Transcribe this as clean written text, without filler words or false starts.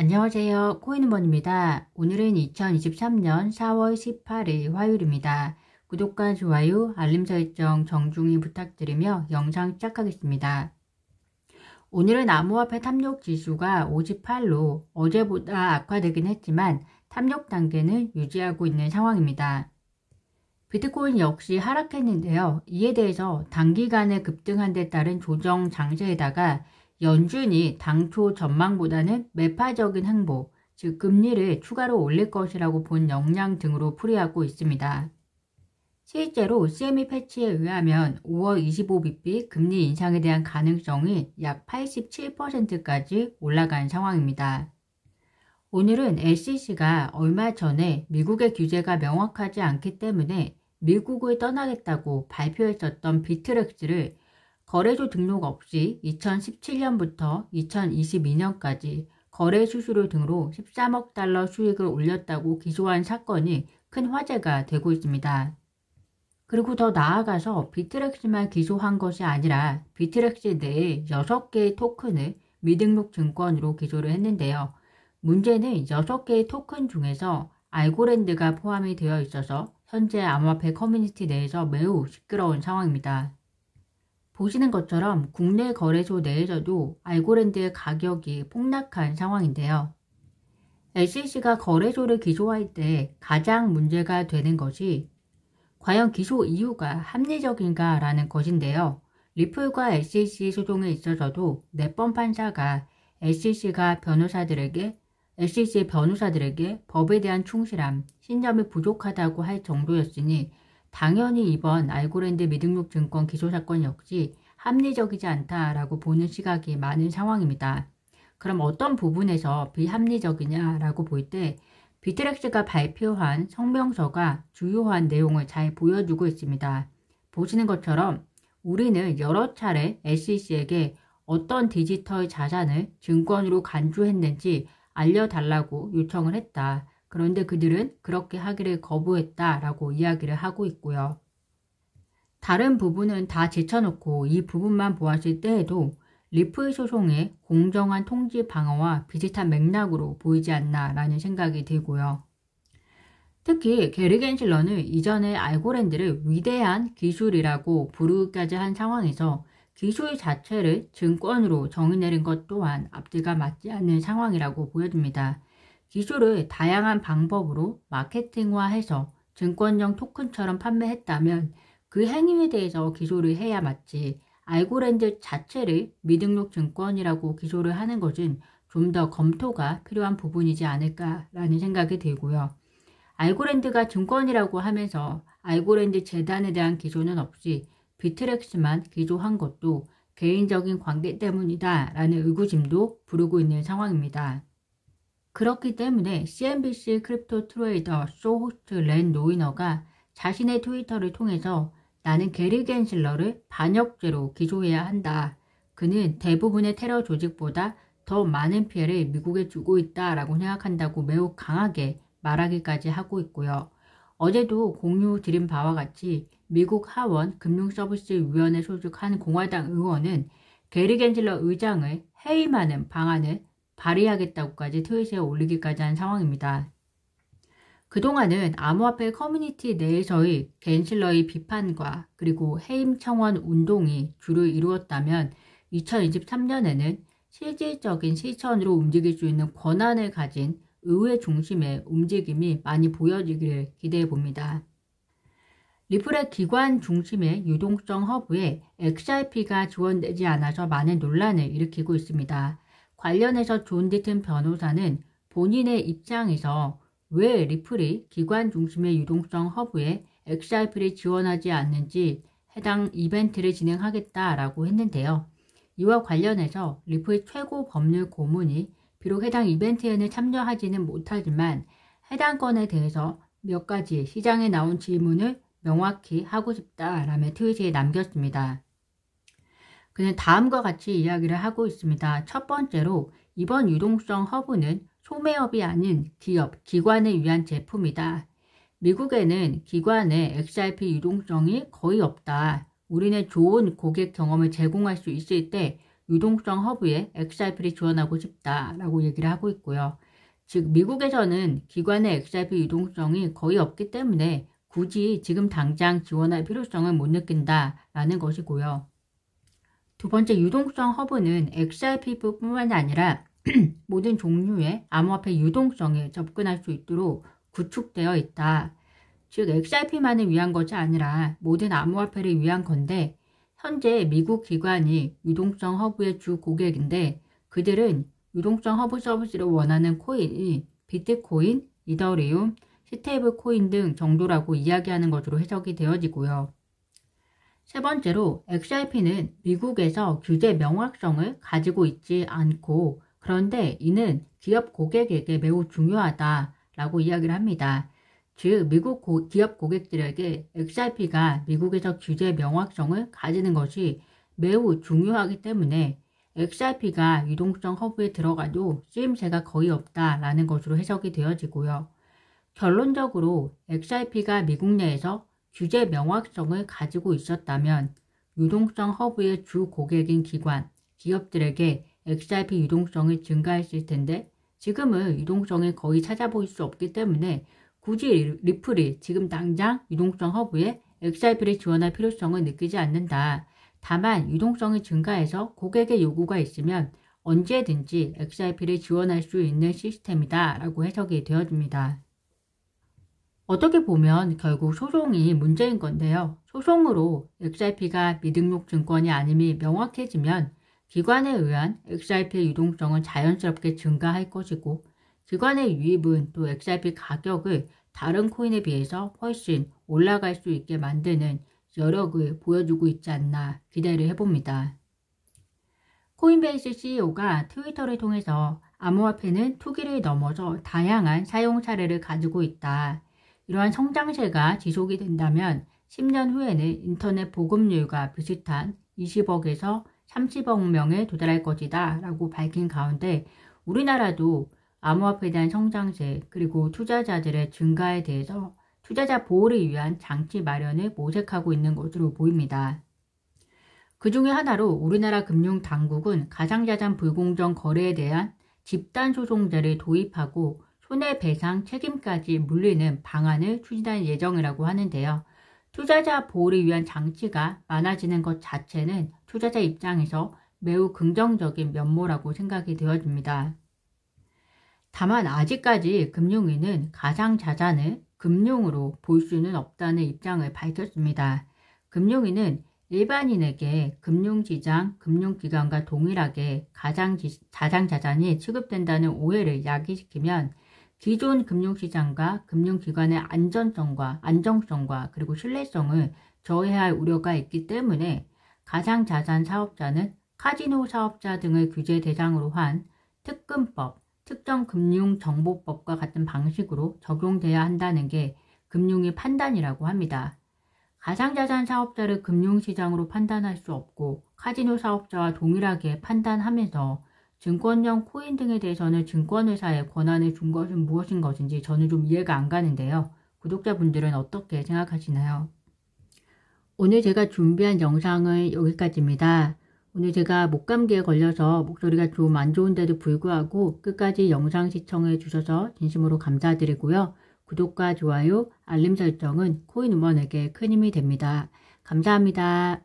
안녕하세요. 코인원입니다. 오늘은 2023년 4월 18일 화요일입니다. 구독과 좋아요, 알림 설정 정중히 부탁드리며 영상 시작하겠습니다. 오늘은 암호화폐 탐욕 지수가 58로 어제보다 악화되긴 했지만 탐욕 단계는 유지하고 있는 상황입니다. 비트코인 역시 하락했는데요. 이에 대해서 단기간에 급등한 데 따른 조정 장세에다가 연준이 당초 전망보다는 매파적인 행보, 즉 금리를 추가로 올릴 것이라고 본 역량 등으로 풀이하고 있습니다. 실제로 CME 패치에 의하면 5월 25bp 금리 인상에 대한 가능성이 약 87%까지 올라간 상황입니다. 오늘은 SEC가 얼마 전에 미국의 규제가 명확하지 않기 때문에 미국을 떠나겠다고 발표했었던 비트렉스를 거래소 등록 없이 2017년부터 2022년까지 거래 수수료 등으로 13억 달러 수익을 올렸다고 기소한 사건이 큰 화제가 되고 있습니다. 그리고 더 나아가서 비트렉스만 기소한 것이 아니라 비트렉스 내에 6개의 토큰을 미등록 증권으로 기소를 했는데요. 문제는 6개의 토큰 중에서 알고랜드가 포함이 되어 있어서 현재 암호화폐 커뮤니티 내에서 매우 시끄러운 상황입니다. 보시는 것처럼 국내 거래소 내에서도 알고랜드의 가격이 폭락한 상황인데요. SEC가 거래소를 기소할 때 가장 문제가 되는 것이 과연 기소 이유가 합리적인가 라는 것인데요. 리플과 SEC 소송에 있어서도 내번 판사가 SEC 변호사들에게 법에 대한 충실함, 신념이 부족하다고 할 정도였으니 당연히 이번 알고랜드 미등록 증권 기소 사건 역시 합리적이지 않다라고 보는 시각이 많은 상황입니다. 그럼 어떤 부분에서 비합리적이냐라고 볼 때 비트렉스가 발표한 성명서가 주요한 내용을 잘 보여주고 있습니다. 보시는 것처럼 우리는 여러 차례 SEC에게 어떤 디지털 자산을 증권으로 간주했는지 알려달라고 요청을 했다. 그런데 그들은 그렇게 하기를 거부했다라고 이야기를 하고 있고요. 다른 부분은 다 제쳐놓고 이 부분만 보았을 때에도 리플 소송의 공정한 통지 방어와 비슷한 맥락으로 보이지 않나라는 생각이 들고요. 특히 게리 겐실러는 이전에 알고랜드를 위대한 기술이라고 부르기까지 한 상황에서 기술 자체를 증권으로 정의내린 것 또한 앞뒤가 맞지 않는 상황이라고 보여집니다. 기술을 다양한 방법으로 마케팅화해서 증권형 토큰처럼 판매했다면 그 행위에 대해서 기소를 해야 맞지, 알고랜드 자체를 미등록 증권이라고 기소를 하는 것은 좀 더 검토가 필요한 부분이지 않을까라는 생각이 들고요. 알고랜드가 증권이라고 하면서 알고랜드 재단에 대한 기소는 없이 비트렉스만 기소한 것도 개인적인 관계 때문이다 라는 의구심도 부르고 있는 상황입니다. 그렇기 때문에 CNBC 크립토 트레이더 쇼호스트 랜 노이너가 자신의 트위터를 통해서 나는 게리 겐실러를 반역죄로 기소해야 한다. 그는 대부분의 테러 조직보다 더 많은 피해를 미국에 주고 있다라고 생각한다고 매우 강하게 말하기까지 하고 있고요. 어제도 공유 드린 바와 같이 미국 하원 금융서비스위원회 소속 한 공화당 의원은 게리 겐실러 의장을 해임하는 방안을 발의하겠다고까지 트윗에 올리기까지 한 상황입니다. 그동안은 암호화폐 커뮤니티 내에서의 겐실러의 비판과 그리고 해임 청원 운동이 주를 이루었다면 2023년에는 실질적인 실천으로 움직일 수 있는 권한을 가진 의회 중심의 움직임이 많이 보여지기를 기대해 봅니다. 리플의 기관 중심의 유동성 허브에 XRP가 지원되지 않아서 많은 논란을 일으키고 있습니다. 관련해서 존 디튼 변호사는 본인의 입장에서 왜 리플이 기관 중심의 유동성 허브에 XRP를 지원하지 않는지 해당 이벤트를 진행하겠다라고 했는데요. 이와 관련해서 리플 최고 법률 고문이 비록 해당 이벤트에는 참여하지는 못하지만 해당 건에 대해서 몇 가지 시장에 나온 질문을 명확히 하고 싶다라며 트윗에 남겼습니다. 그는 다음과 같이 이야기를 하고 있습니다. 첫 번째로 이번 유동성 허브는 소매업이 아닌 기업, 기관을 위한 제품이다. 미국에는 기관의 XRP 유동성이 거의 없다. 우리는 좋은 고객 경험을 제공할 수 있을 때 유동성 허브에 XRP를 지원하고 싶다라고 얘기를 하고 있고요. 즉 미국에서는 기관의 XRP 유동성이 거의 없기 때문에 굳이 지금 당장 지원할 필요성을 못 느낀다라는 것이고요. 두 번째, 유동성 허브는 XRP뿐만 아니라 모든 종류의 암호화폐 유동성에 접근할 수 있도록 구축되어 있다. 즉 XRP만을 위한 것이 아니라 모든 암호화폐를 위한 건데, 현재 미국 기관이 유동성 허브의 주 고객인데 그들은 유동성 허브 서비스를 원하는 코인이 비트코인, 이더리움, 스테이블 코인 등 정도라고 이야기하는 것으로 해석이 되어지고요. 세 번째로 XRP는 미국에서 규제 명확성을 가지고 있지 않고, 그런데 이는 기업 고객에게 매우 중요하다라고 이야기를 합니다. 즉 미국 기업 고객들에게 XRP가 미국에서 규제 명확성을 가지는 것이 매우 중요하기 때문에 XRP가 유동성 허브에 들어가도 쓰임새가 거의 없다라는 것으로 해석이 되어지고요. 결론적으로 XRP가 미국 내에서 규제 명확성을 가지고 있었다면 유동성 허브의 주 고객인 기관, 기업들에게 XRP 유동성을 증가했을 텐데, 지금은 유동성을 거의 찾아볼 수 없기 때문에 굳이 리플이 지금 당장 유동성 허브에 XRP를 지원할 필요성을 느끼지 않는다. 다만 유동성이 증가해서 고객의 요구가 있으면 언제든지 XRP를 지원할 수 있는 시스템이다 라고 해석이 되어집니다. 어떻게 보면 결국 소송이 문제인 건데요. 소송으로 XRP가 미등록 증권이 아님이 명확해지면 기관에 의한 XRP의 유동성은 자연스럽게 증가할 것이고, 기관의 유입은 또 XRP 가격을 다른 코인에 비해서 훨씬 올라갈 수 있게 만드는 여력을 보여주고 있지 않나 기대를 해봅니다. 코인베이스 CEO가 트위터를 통해서 암호화폐는 투기를 넘어서 다양한 사용 사례를 가지고 있다. 이러한 성장세가 지속이 된다면 10년 후에는 인터넷 보급률과 비슷한 20억에서 30억 명에 도달할 것이다 라고 밝힌 가운데, 우리나라도 암호화폐에 대한 성장세 그리고 투자자들의 증가에 대해서 투자자 보호를 위한 장치 마련을 모색하고 있는 것으로 보입니다. 그 중에 하나로 우리나라 금융당국은 가상자산 불공정 거래에 대한 집단소송제를 도입하고 손해배상 책임까지 물리는 방안을 추진할 예정이라고 하는데요. 투자자 보호를 위한 장치가 많아지는 것 자체는 투자자 입장에서 매우 긍정적인 면모라고 생각이 되어집니다. 다만 아직까지 금융위는 가상자산을 금융으로 볼 수는 없다는 입장을 밝혔습니다. 금융위는 일반인에게 금융시장, 금융기관과 동일하게 가상자산이 취급된다는 오해를 야기시키면 기존 금융시장과 금융기관의 안정성과 그리고 신뢰성을 저해할 우려가 있기 때문에 가상자산 사업자는 카지노 사업자 등을 규제 대상으로 한 특금법, 특정금융정보법과 같은 방식으로 적용돼야 한다는 게 금융위 판단이라고 합니다. 가상자산 사업자를 금융시장으로 판단할 수 없고 카지노 사업자와 동일하게 판단하면서 증권형 코인 등에 대해서는 증권회사에 권한을 준 것은 무엇인 것인지 저는 좀 이해가 안 가는데요. 구독자분들은 어떻게 생각하시나요? 오늘 제가 준비한 영상은 여기까지입니다. 오늘 제가 목감기에 걸려서 목소리가 좀 안 좋은데도 불구하고 끝까지 영상 시청해 주셔서 진심으로 감사드리고요. 구독과 좋아요, 알림 설정은 코인우먼에게 큰 힘이 됩니다. 감사합니다.